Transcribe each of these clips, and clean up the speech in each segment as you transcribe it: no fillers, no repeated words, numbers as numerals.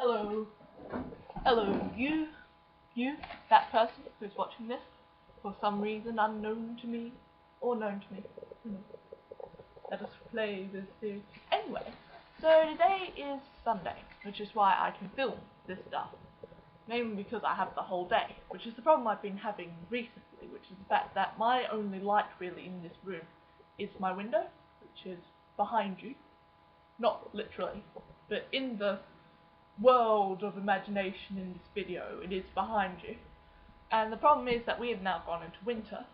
Hello. Hello, you, that person who's watching this, for some reason unknown to me, or known to me. Let us play this series. Anyway, so today is Sunday, which is why I can film this stuff. Mainly because I have the whole day, which is the problem I've been having recently, which is the fact that my only light really in this room is my window, which is behind you. Not literally, but in the world of imagination in this video, it is behind you. And the problem is that we have now gone into winter,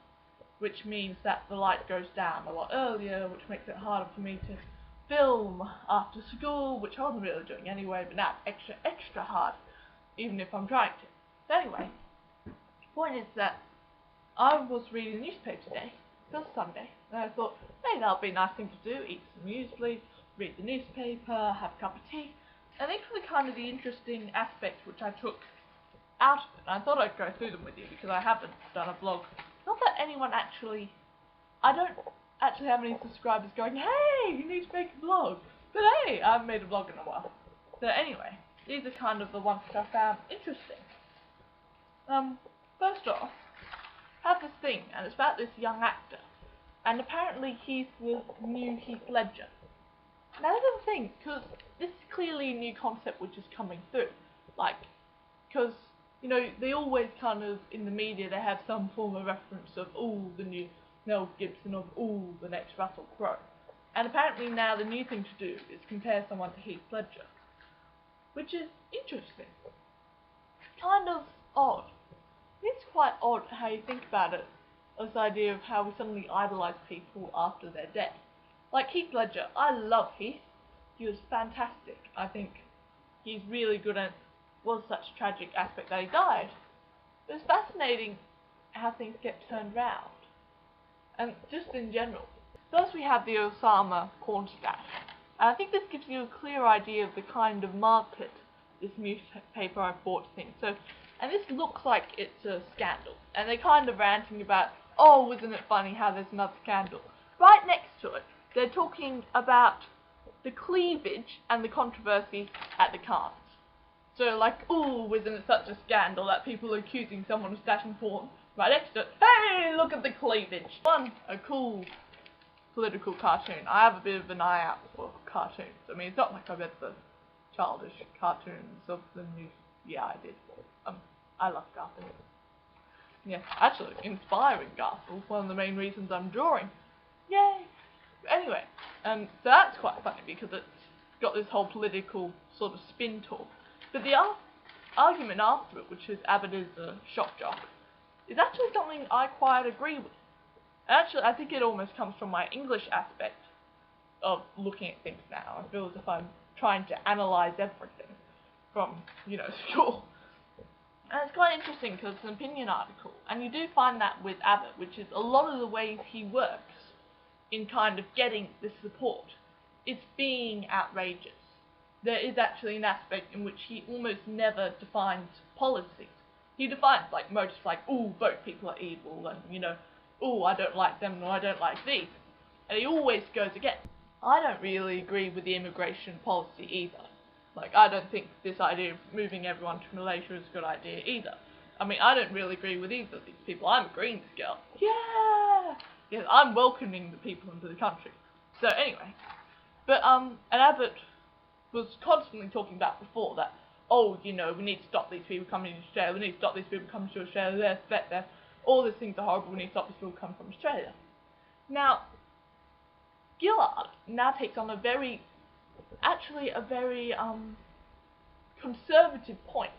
which means that the light goes down a lot earlier, which makes it harder for me to film after school, which I wasn't really doing anyway, but now it's extra hard, even if I'm trying to. So anyway, the point is that I was reading the newspaper today, because it's Sunday, and I thought, hey, that'll be a nice thing to do, eat some muesli, read the newspaper, have a cup of tea. And these were the interesting aspects which I took out of it. And I thought I'd go through them with you because I haven't done a vlog. Not that anyone actually, I don't actually have any subscribers going, hey, you need to make a vlog. But hey, I haven't made a vlog in a while. So anyway, these are kind of the ones that I found interesting. First off, I have this thing, and it's about this young actor. And apparently he's the new Heath Ledger. Now that's the thing, because this is clearly a new concept which is coming through. Like, because, you know, they always kind of, in the media, they have some form of reference of, ooh, the new Mel Gibson, of, ooh, the next Russell Crowe. And apparently now the new thing to do is compare someone to Heath Ledger. Which is interesting. Kind of odd. It's quite odd how you think about it, this idea of how we suddenly idolise people after their death. Like Heath Ledger, I love Heath. He was fantastic. I think he's really good and was such a tragic aspect that he died. But it's fascinating how things get turned round. And just in general. First we have the Osama porn stash. And I think this gives you a clear idea of the kind of market this newspaper I've bought things. So, and this looks like it's a scandal. And they're kind of ranting about, oh, isn't it funny how there's another scandal. Right next to it, they're talking about the cleavage and the controversy at the Cannes. So like, ooh, isn't it such a scandal that people are accusing someone of stashing porn? Right next to it, hey, look at the cleavage. A cool political cartoon. I have a bit of an eye out for cartoons. I mean, it's not like I read the childish cartoons of the news. Yeah, I did. I love Garfield. Yeah, actually, inspiring Garfield, one of the main reasons I'm drawing. Yay! Anyway, so that's quite funny because it's got this whole political sort of spin to it. But the argument after it, which is Abbott is a shock jock, is actually something I quite agree with. Actually, I think it almost comes from my English aspect of looking at things now. I feel as if I'm trying to analyse everything from, you know, school. And it's quite interesting because it's an opinion article, and you do find that with Abbott, which is a lot of the ways he works in kind of getting this support. It's being outrageous. There is actually an aspect in which he almost never defines policies. He defines like motives like, ooh, both people are evil, and you know, ooh, I don't like them, nor I don't like these. And he always goes against. I don't really agree with the immigration policy either. Like, I don't think this idea of moving everyone to Malaysia is a good idea either. I mean, I don't really agree with either of these people. I'm a Greens girl. Yeah! Yes, I'm welcoming the people into the country. So anyway, but and Abbott was constantly talking about before that, oh, you know, we need to stop these people coming to Australia, we need to stop these people coming to Australia, they're, all these things are horrible, we need to stop these people coming from Australia. Now, Gillard now takes on a very conservative point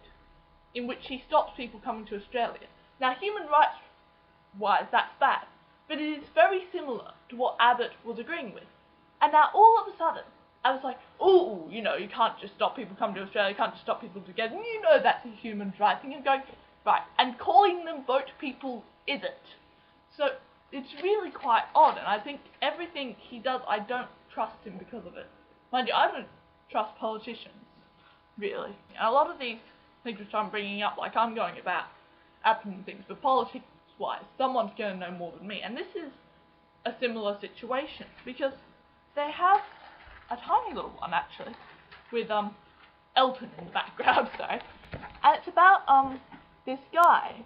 in which he stops people coming to Australia. Now, human rights wise, that's bad. But it is very similar to what Abbott was agreeing with. And now all of a sudden, I was like, ooh, you know, you can't just stop people coming to Australia, you can't just stop people together, you know that's a human rights thing. And going, right, and calling them boat people isn't. So it's really quite odd, and I think everything he does, I don't trust him because of it. Mind you, I don't trust politicians, really. And a lot of these things which I'm bringing up, like I'm going about happening things, but politics wise, someone's going to know more than me. And this is a similar situation because they have a tiny little one actually with Elton in the background, sorry. And it's about this guy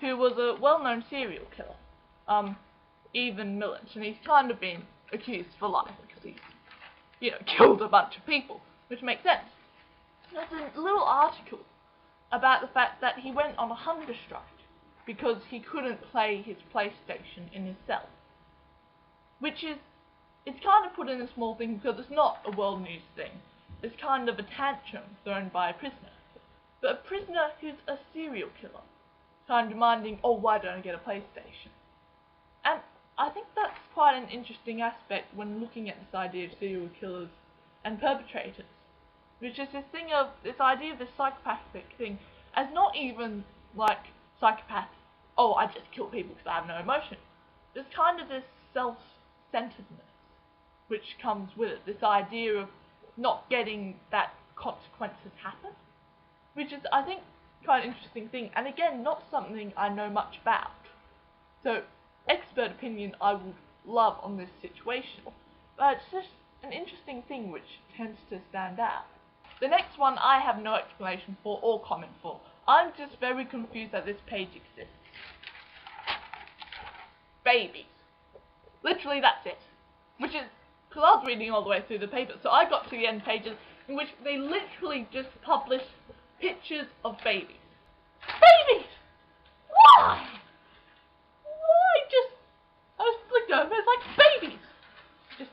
who was a well-known serial killer, Evan Millage, and he's kind of been accused for life because he's, you know, killed a bunch of people, which makes sense. There's a little article about the fact that he went on a hunger strike because he couldn't play his PlayStation in his cell, which is, it's kind of put in a small thing because it's not a world news thing. It's kind of a tantrum thrown by a prisoner. But a prisoner who's a serial killer, kind of demanding, oh, why don't I get a PlayStation? And I think that's quite an interesting aspect when looking at this idea of serial killers and perpetrators, which is this idea of this psychopathic thing as not even like psychopath, oh, I just kill people because I have no emotion. There's kind of this self-centeredness which comes with it, this idea of not getting that consequences happen, which is, I think, quite an interesting thing, and again, not something I know much about. So, expert opinion I would love on this situation, but it's just an interesting thing which tends to stand out. The next one I have no explanation for or comment for. I'm just very confused that this page exists. Babies. Literally that's it. Which is, because I was reading all the way through the paper, so I got to the end pages in which they literally just published pictures of babies. Babies! Why? Why just... I was flicked over, it's like babies! Just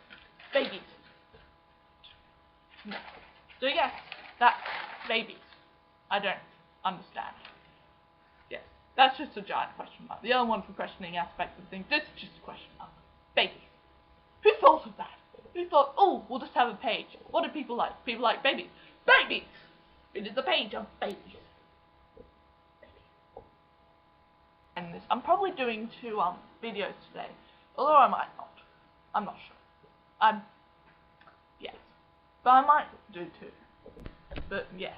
babies. No. So yes, that's babies. I don't understand. Yes, that's just a giant question mark. The other one for questioning aspects of things, this is just a question mark. Babies. Who thought of that? Who thought, oh, we'll just have a page. What do people like? People like babies. Babies! It is a page of babies. And this, I'm probably doing 2 videos today, although I might not. I'm not sure. Yes. But I might do 2. But yes.